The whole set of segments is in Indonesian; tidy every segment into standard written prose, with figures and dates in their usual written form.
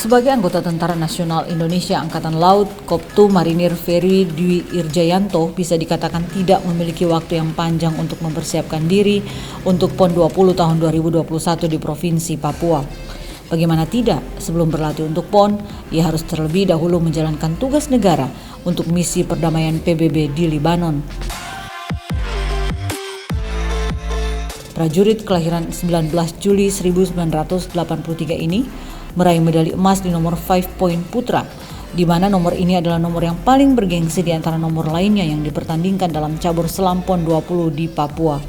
Sebagai anggota Tentara Nasional Indonesia Angkatan Laut, Koptu Marinir Ferry Dwi Irjayanto bisa dikatakan tidak memiliki waktu yang panjang untuk mempersiapkan diri untuk PON 20 tahun 2021 di Provinsi Papua. Bagaimana tidak, sebelum berlatih untuk PON, ia harus terlebih dahulu menjalankan tugas negara untuk misi perdamaian PBB di Libanon. Prajurit kelahiran 19 Juli 1983 ini meraih medali emas di nomor 5 point putra, di mana nomor ini adalah nomor yang paling bergengsi di antara nomor lainnya yang dipertandingkan dalam cabur selam PON 20 di Papua.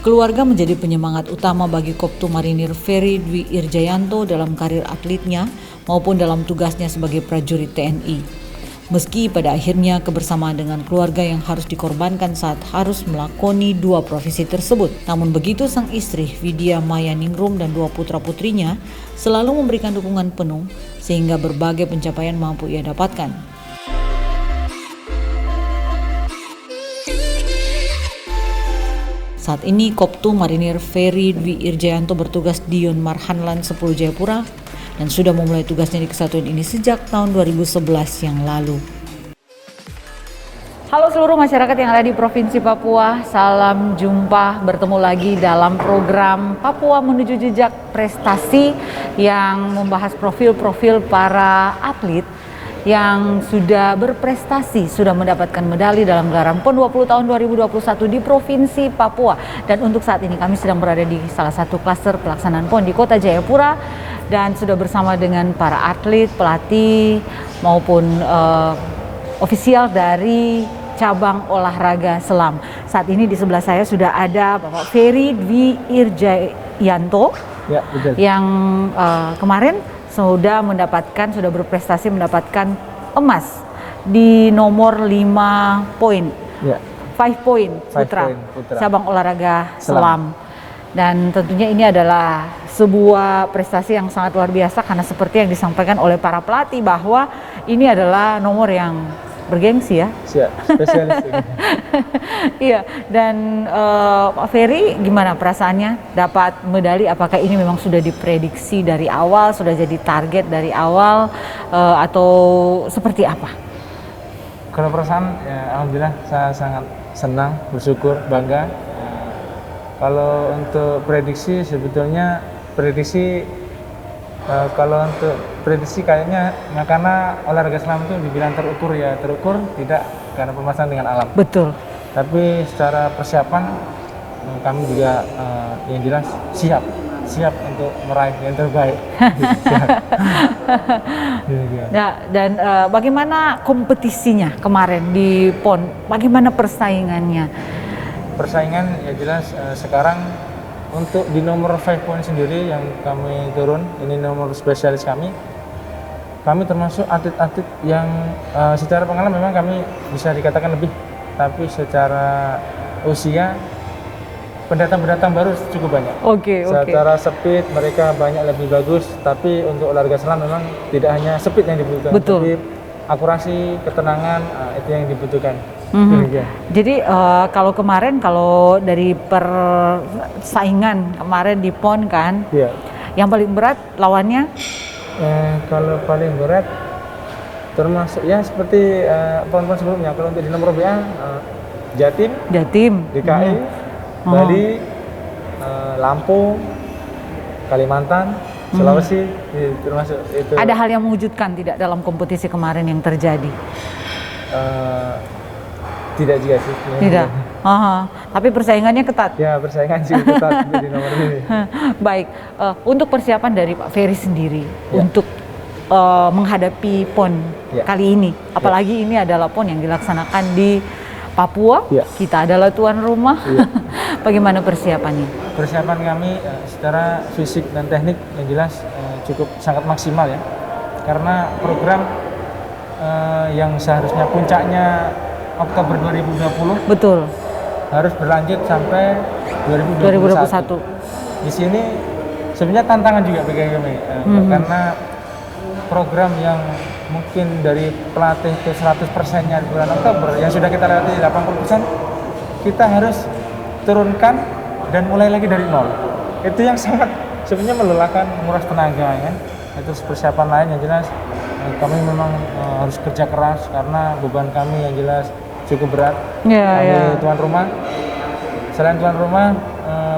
Keluarga menjadi penyemangat utama bagi Koptu Marinir Ferry Dwi Irjayanto dalam karir atletnya maupun dalam tugasnya sebagai prajurit TNI. Meski pada akhirnya kebersamaan dengan keluarga yang harus dikorbankan saat harus melakoni dua profesi tersebut. Namun begitu sang istri Vidya Maya Ningrum dan dua putra-putrinya selalu memberikan dukungan penuh sehingga berbagai pencapaian mampu ia dapatkan. Saat ini Koptu Marinir Ferry Dwi Irjayanto bertugas di Yon Marhanlan 10 Jayapura dan sudah memulai tugasnya di kesatuan ini sejak tahun 2011 yang lalu. Halo seluruh masyarakat yang ada di Provinsi Papua, salam jumpa, bertemu lagi dalam program Papua Menuju Jejak Prestasi yang membahas profil-profil para atlet yang sudah berprestasi, sudah mendapatkan medali dalam gelaran PON 20 tahun 2021 di Provinsi Papua. Dan untuk saat ini kami sedang berada di salah satu klaster pelaksanaan PON di Kota Jayapura dan sudah bersama dengan para atlet, pelatih maupun ofisial dari cabang olahraga selam. Saat ini di sebelah saya sudah ada Bapak Ferry Dwi Irjayanto yang kemarin sudah berprestasi mendapatkan emas di nomor 5 poin, 5 point putra, cabang olahraga selam. Dan tentunya ini adalah sebuah prestasi yang sangat luar biasa karena seperti yang disampaikan oleh para pelatih bahwa ini adalah nomor yang bergengsi ya. Spesialis. Iya, dan Pak Ferry gimana perasaannya dapat medali? Apakah ini memang sudah diprediksi dari awal, sudah jadi target dari awal, atau seperti apa? Kalau perasaan ya alhamdulillah saya sangat senang, bersyukur, bangga. Kalau untuk prediksi sebetulnya kalau untuk prediksi kayaknya karena olahraga selam itu dibilang terukur tidak karena pemasangan dengan alam. Betul. Tapi secara persiapan kami juga yang jelas siap untuk meraih yang terbaik. Nah, dan bagaimana kompetisinya kemarin di PON? Bagaimana persaingannya? Persaingan ya jelas sekarang untuk di nomor 5 point sendiri yang kami turun, ini nomor spesialis kami termasuk atlet-atlet yang secara pengalaman memang kami bisa dikatakan lebih, tapi secara usia pendatang baru cukup banyak. Oke. Secara speed mereka banyak lebih bagus, tapi untuk olahraga selam memang tidak hanya speed yang dibutuhkan, tapi akurasi, ketenangan itu yang dibutuhkan. Jadi kalau dari persaingan kemarin di PON kan, yang paling berat lawannya? Kalau paling berat termasuk ya seperti PON-PON sebelumnya. Kalau untuk di nomor BA Jatim, DKI, Bali, Lampung, Kalimantan, Sulawesi, termasuk itu. Ada hal yang mengejutkan tidak dalam kompetisi kemarin yang terjadi? Tidak juga sih. Tidak. Tapi persaingannya ketat. Ya, persaingan sih ketat di nomor ini. Baik, untuk persiapan dari Pak Ferry sendiri untuk menghadapi PON kali ini, apalagi ini adalah PON yang dilaksanakan di Papua, kita adalah tuan rumah. Bagaimana persiapannya? Persiapan kami secara fisik dan teknik yang jelas cukup sangat maksimal ya, karena program yang seharusnya puncaknya Oktober 2020 betul harus berlanjut sampai 2021. Di sini sebenarnya tantangan juga bagi kami karena program yang mungkin dari pelatih itu 100%-nya di bulan Oktober yang sudah kita lewati 80%, kita harus turunkan dan mulai lagi dari nol. itu yang sangat sebenarnya melelahkan, menguras tenaga ya. Itu persiapan lain yang jelas kami memang harus kerja keras karena beban kami yang jelas cukup berat. Kami tuan rumah. Selain tuan rumah,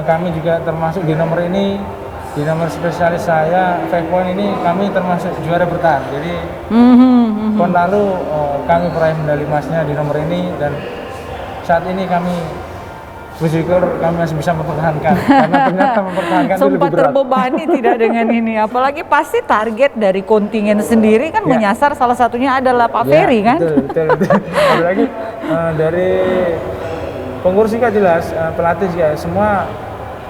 kami juga termasuk di nomor ini, di nomor spesialis saya 5 point ini kami termasuk juara bertahan. Jadi pon lalu kami peraih medali emasnya di nomor ini, dan saat ini kami bersyukur kami masih bisa mempertahankan karena ternyata mempertahankan itu lebih sempat berat. terbebani tidak dengan ini, apalagi pasti target dari kontingen sendiri kan menyasar salah satunya adalah Pak Ferry kan. Betul. Apalagi dari pengurus juga jelas, pelatih juga semua,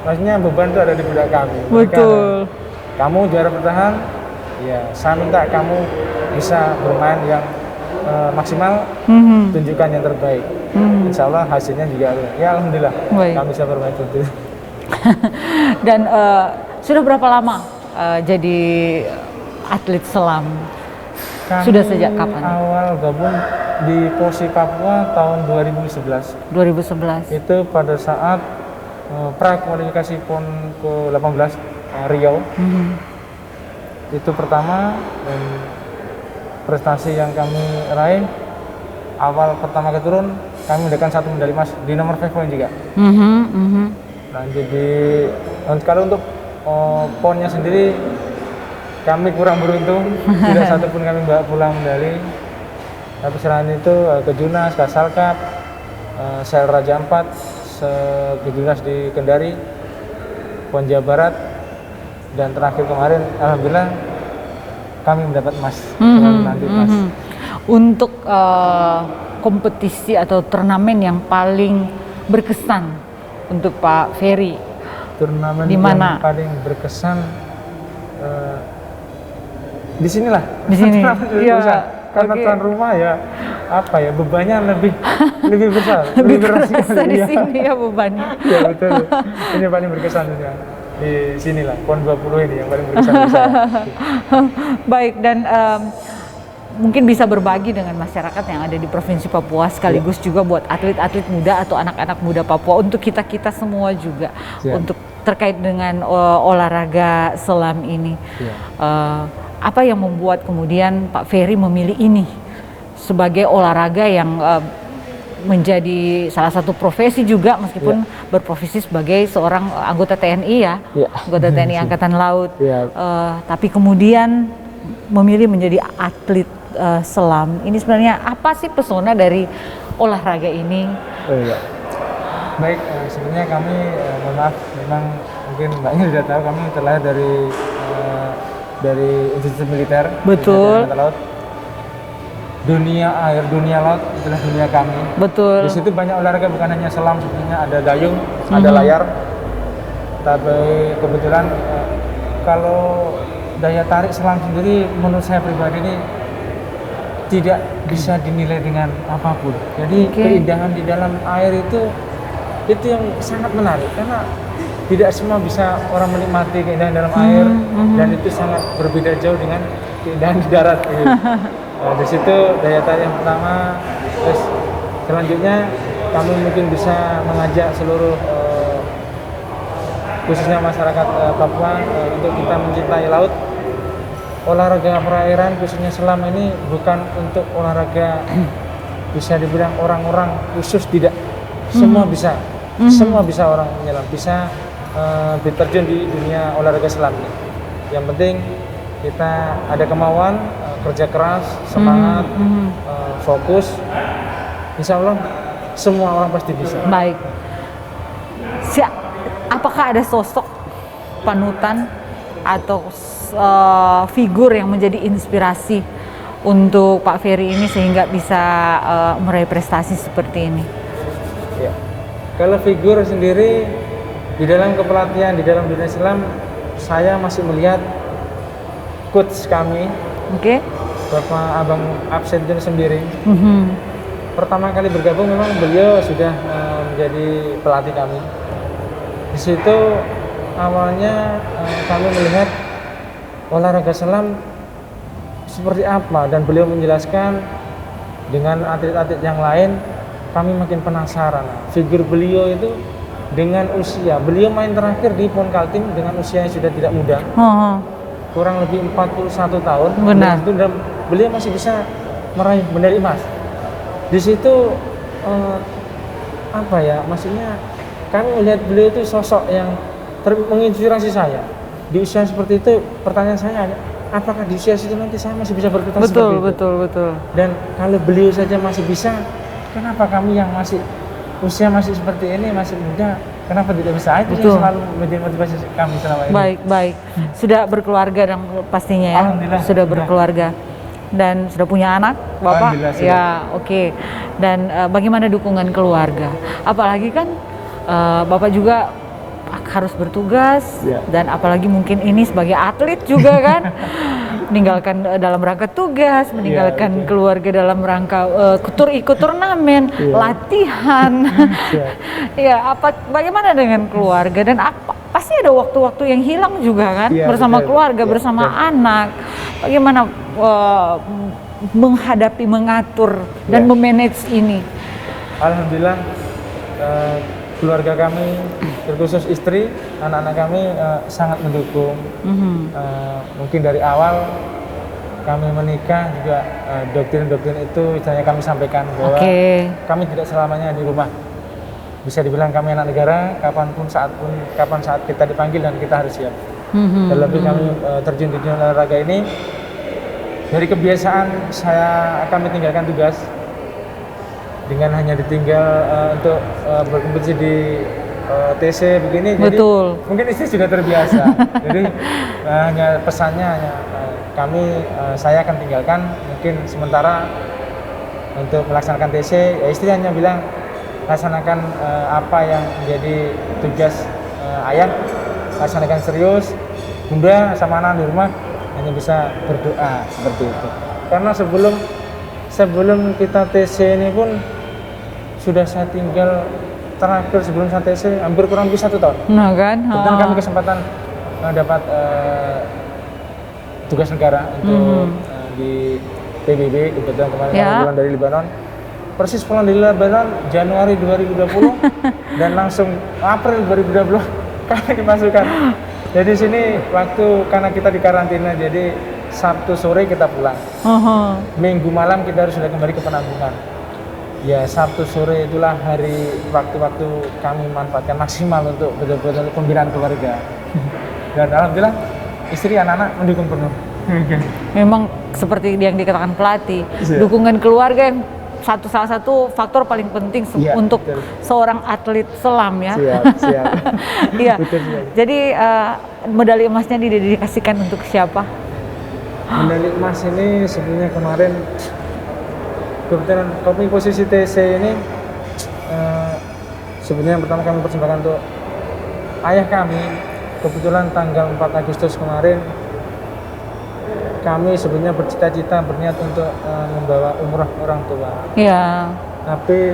maksudnya beban itu ada di pundak kami. Betul. Kamu juara bertahan, ya saya minta kamu bisa bermain yang maksimal, tunjukkan yang terbaik. Insya Allah hasilnya juga, ya alhamdulillah kami bisa bermain seperti itu. Dan sudah berapa lama jadi atlet selam? Kami sudah sejak kapan? Awal gabung di POSI Papua tahun 2011. 2011. Itu pada saat pra kualifikasi PON ke-18 Riau. Itu pertama, dan prestasi yang kami raih awal pertama keturun kami mendapatkan 1 medali emas di nomor 5 point juga. Nah, jadi kalau untuk ponnya sendiri kami kurang beruntung, tidak satu pun kami bawa pulang medali. Tapi selain itu Kejunas, Kasal Cup, Sel Raja 4, Kejunas di Kendari, PON Jawa Barat, dan terakhir kemarin alhamdulillah kami mendapat emas. Nanti emas. Untuk kompetisi atau turnamen yang paling berkesan untuk Pak Ferry, turnamen di mana? Yang paling berkesan di sinilah. Di sini. Iya. Karena tuan rumah ya, apa ya, bebannya lebih besar, lebih berat berasa di sini ya bebannya. Ya betul. Ini paling berkesan ya. Di sinilah PON 20 ini yang paling berkesan di saya. Baik, dan mungkin bisa berbagi dengan masyarakat yang ada di Provinsi Papua, sekaligus juga buat atlet-atlet muda atau anak-anak muda Papua, untuk kita-kita semua juga, untuk terkait dengan olahraga selam ini. Apa yang membuat kemudian Pak Ferry memilih ini sebagai olahraga yang menjadi salah satu profesi juga, meskipun berprofesi sebagai seorang anggota TNI anggota TNI Angkatan Laut, tapi kemudian memilih menjadi atlet selam. Ini sebenarnya apa sih pesona dari olahraga ini? Baik, sebenarnya kami mohon maaf, memang mungkin Mbaknya sudah tahu kami terlahir dari institusi militer. Betul. Laut. Dunia air, dunia laut itulah dunia kami. Betul. Di situ banyak olahraga, bukan hanya selam, sebenarnya ada dayung, ada layar. Tapi kebetulan kalau daya tarik selam sendiri menurut saya pribadi ini tidak bisa dinilai dengan apapun. Jadi keindahan di dalam air itu yang sangat menarik, karena tidak semua bisa orang menikmati keindahan dalam air, dan itu sangat berbeda jauh dengan keindahan di darat. Di situ daya tarik yang pertama. Terus selanjutnya kami mungkin bisa mengajak seluruh khususnya masyarakat Papua untuk kita mencintai laut. Olahraga perairan khususnya selam ini bukan untuk olahraga bisa dibilang orang-orang khusus, tidak. Semua bisa. Semua bisa orang menyelam, bisa terjun di dunia olahraga selam ini. Yang penting kita ada kemauan, kerja keras, semangat, fokus. Insya Allah semua orang pasti bisa. Baik. Apakah ada sosok panutan atau figur yang menjadi inspirasi untuk Pak Ferry ini sehingga bisa meraih prestasi seperti ini? Ya. Kalau figur sendiri di dalam kepelatihan, di dalam dunia Islam, saya masih melihat coach kami, Bapak Abang Absentin sendiri. Pertama kali bergabung memang beliau sudah menjadi pelatih kami. Di situ awalnya kami melihat olahraga selam seperti apa, dan beliau menjelaskan dengan atlet-atlet yang lain, kami makin penasaran. Figur beliau itu dengan usia beliau main terakhir di PON Kaltim dengan usia yang sudah tidak muda, kurang lebih 41 tahun. Benar. Dan beliau masih bisa meraih medali emas. Di situ apa ya, maksudnya kami melihat beliau itu sosok yang menginspirasi saya. Di usia seperti itu, pertanyaan saya ada, apakah di usia itu nanti saya masih bisa berprestasi seperti itu? Betul. Dan kalau beliau saja masih bisa, kenapa kami yang masih usia masih seperti ini, masih muda, kenapa tidak bisa? Itu yang selalu menjadi motivasi kami selama ini. Baik. Sudah berkeluarga dan pastinya ya. Alhamdulillah. Sudah berkeluarga dan sudah punya anak, Bapak? Ya, oke. Dan bagaimana dukungan keluarga? Apalagi kan Bapak juga harus bertugas dan apalagi mungkin ini sebagai atlet juga kan, meninggalkan dalam rangka tugas, meninggalkan keluarga dalam rangka ikut turnamen, latihan. Bagaimana dengan keluarga dan pasti ada waktu-waktu yang hilang juga kan, bersama keluarga, bersama anak. Bagaimana menghadapi, mengatur dan memanage ini? Alhamdulillah keluarga kami, terkhusus istri, anak-anak kami sangat mendukung. Mungkin dari awal kami menikah juga doktrin-doktrin itu misalnya kami sampaikan bahwa kami tidak selamanya di rumah. Bisa dibilang kami anak negara, kapan saat kita dipanggil dan kita harus siap. Terlebih kami terjun di dunia olahraga ini, dari kebiasaan kami tinggalkan tugas dengan hanya ditinggal untuk berkompetisi di TC begini. Betul. Jadi mungkin istri sudah terbiasa. Jadi hanya pesannya saya akan tinggalkan mungkin sementara untuk melaksanakan TC. Ya istri hanya bilang laksanakan apa yang menjadi tugas ayah, laksanakan serius. Bunda sama anak di rumah hanya bisa berdoa seperti itu. Karena sebelum kita TC ini pun sudah saya tinggal terakhir sebelum saya TC hampir kurang lebih 1 tahun. Nah kan? Kebetulan kami kesempatan dapat tugas negara untuk di PBB, kebetulan kemarin pulang dari Lebanon. Persis pulang dari Lebanon Januari 2020 dan langsung April 2020 kami dimasukkan. Jadi sini karena kita di karantina, jadi Sabtu sore kita pulang. Minggu malam kita sudah kembali ke penampungan. Ya Sabtu sore itulah waktu-waktu kami manfaatkan maksimal untuk betul-betul pembinaan keluarga. Dan alhamdulillah istri anak-anak mendukung penuh. Memang seperti yang dikatakan pelatih, dukungan keluarga yang salah satu faktor paling penting untuk seorang atlet selam ya. Siap. Iya. Jadi medali emasnya didedikasikan untuk siapa? Medali emas ini sebenarnya kemarin kebetulan kami posisi TC ini sebenarnya yang pertama kami persembahkan untuk ayah kami. Kebetulan tanggal 4 Agustus kemarin kami sebenarnya bercita-cita berniat untuk membawa umrah orang tua. Iya. Tapi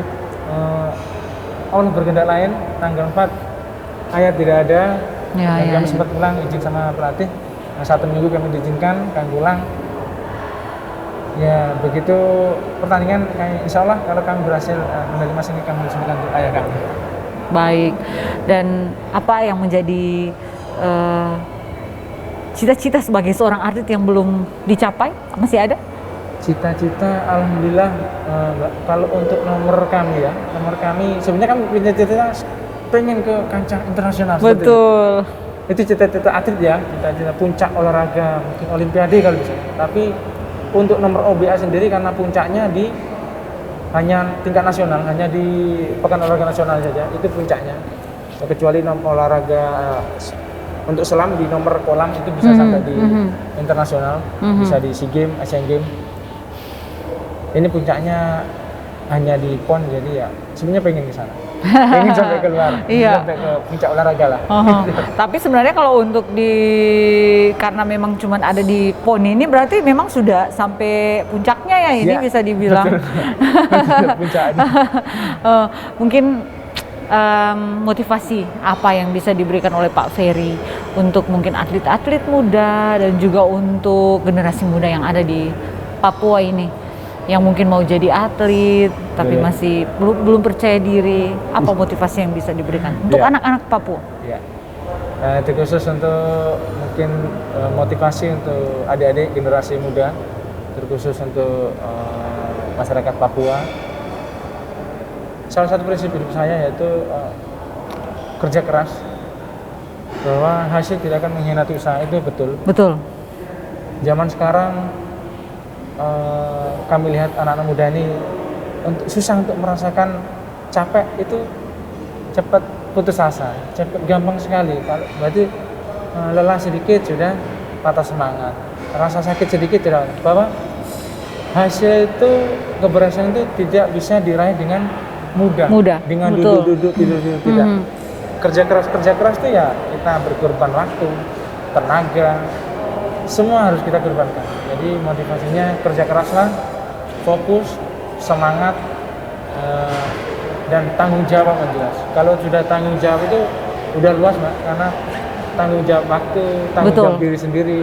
Allah berkehendak lain, tanggal 4 ayah tidak ada. Dan kami sempat pulang izin sama pelatih. 1 minggu kami diizinkan, kami pulang. Ya begitu pertandingan, insya Allah kalau kami berhasil medali emas ini kami persembahkan untuk ayah kami. Baik. Dan apa yang menjadi cita-cita sebagai seorang atlet yang belum dicapai? Masih ada? Cita-cita alhamdulillah kalau untuk nomor kami sebenarnya kami punya cita-cita pengen ke kancah internasional. Betul. Itu cita-cita atlet ya, cita-cita puncak olahraga, mungkin olimpiade kalau bisa. Tapi untuk nomor OBA sendiri karena puncaknya hanya tingkat nasional, hanya di pekan olahraga nasional saja, itu puncaknya. Kecuali nomor olahraga untuk selam di nomor kolam itu bisa sampai di internasional, bisa di SEA Games, Asian Games. Ini puncaknya hanya di PON, jadi ya sebenarnya pengen ke sana. Pengen sampai keluar, sampai ke puncak olahraga lah. Tapi sebenarnya kalau untuk karena memang cuma ada di PON ini berarti memang sudah sampai puncaknya ya ini bisa dibilang. Betul, puncaknya. Mungkin motivasi apa yang bisa diberikan oleh Pak Ferry untuk mungkin atlet-atlet muda dan juga untuk generasi muda yang ada di Papua ini? yang mungkin mau jadi atlet tapi Boleh. masih belum percaya diri, apa motivasi yang bisa diberikan untuk Iya. anak-anak Papua? Ya. Nah, itu khusus untuk mungkin motivasi untuk adik-adik generasi muda, terkhusus untuk masyarakat Papua. Salah satu prinsip hidup saya yaitu kerja keras, bahwa hasil tidak akan mengkhianati usaha, itu betul. Betul. Zaman sekarang kami lihat anak-anak muda ini susah untuk merasakan capek, itu cepat putus asa, cepat gampang sekali. Kalau berarti lelah sedikit sudah patah semangat, rasa sakit sedikit sudah, bahwa hasil itu, keberhasilan itu tidak bisa diraih dengan mudah. Dengan betul. duduk tidak. Kerja keras itu ya kita berkorban waktu, tenaga, semua harus kita korbankan. Jadi motivasinya kerja keraslah, fokus, semangat, dan tanggung jawab yang jelas. Kalau sudah tanggung jawab itu udah luas, Mbak, karena tanggung jawab waktu, tanggung Betul. jawab diri sendiri,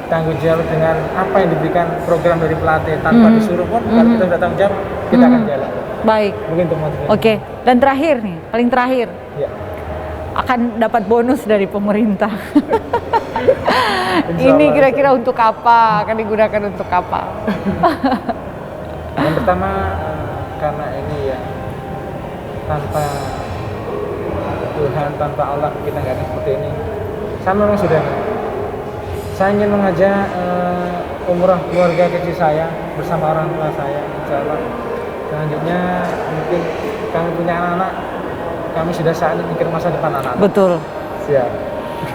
tanggung jawab dengan apa yang diberikan program dari pelatih tanpa disuruh pun, kalau kita sudah tanggung jawab, kita akan jalan. Baik. Mungkin untuk motivasi. Oke, dan terakhir nih, paling terakhir, Ya. akan dapat bonus dari pemerintah. Insya Ini Allah. kira-kira untuk apa? Akan digunakan untuk apa? Yang pertama, karena ini ya, tanpa Tuhan, tanpa Allah, kita nggak akan seperti ini. Saya memang sudah, saya ingin mengajak umrah keluarga kecil saya bersama orang tua saya, insya Allah. Selanjutnya mungkin kami punya anak-anak, kami sudah saatnya mikir masa depan anak-anak. Betul. Siap.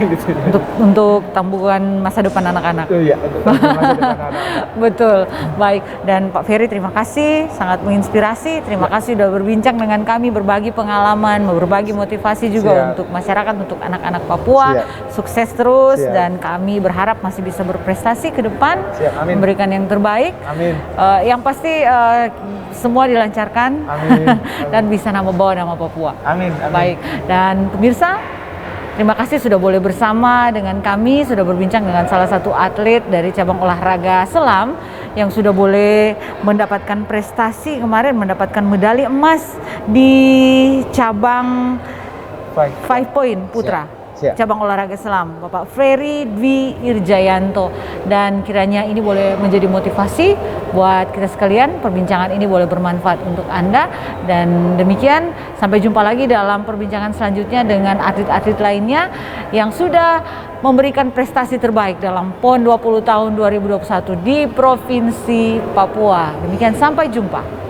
Gitu. Untuk tabungan masa depan anak-anak. Iya, untuk masa depan anak-anak. Betul, baik. Dan Pak Ferry, terima kasih, sangat menginspirasi. Terima kasih sudah berbincang dengan kami, berbagi pengalaman, berbagi motivasi juga Siap. untuk masyarakat, untuk anak-anak Papua. Siap. Sukses terus, Siap. dan kami berharap masih bisa berprestasi ke depan, Siap, amin. memberikan yang terbaik. Amin. Yang pasti semua dilancarkan. Amin. Dan bisa bawa nama Papua. Amin. Amin. Baik, dan pemirsa, terima kasih sudah boleh bersama dengan kami, sudah berbincang dengan salah satu atlet dari cabang olahraga selam yang sudah boleh mendapatkan prestasi kemarin, mendapatkan medali emas di cabang 5 point putra. Siap. Cabang olahraga selam, Bapak Ferry Dwi Irjayanto. Dan kiranya ini boleh menjadi motivasi buat kita sekalian, perbincangan ini boleh bermanfaat untuk Anda. Dan demikian, sampai jumpa lagi dalam perbincangan selanjutnya dengan atlet-atlet lainnya yang sudah memberikan prestasi terbaik dalam PON 20 tahun 2021 di Provinsi Papua. Demikian, sampai jumpa.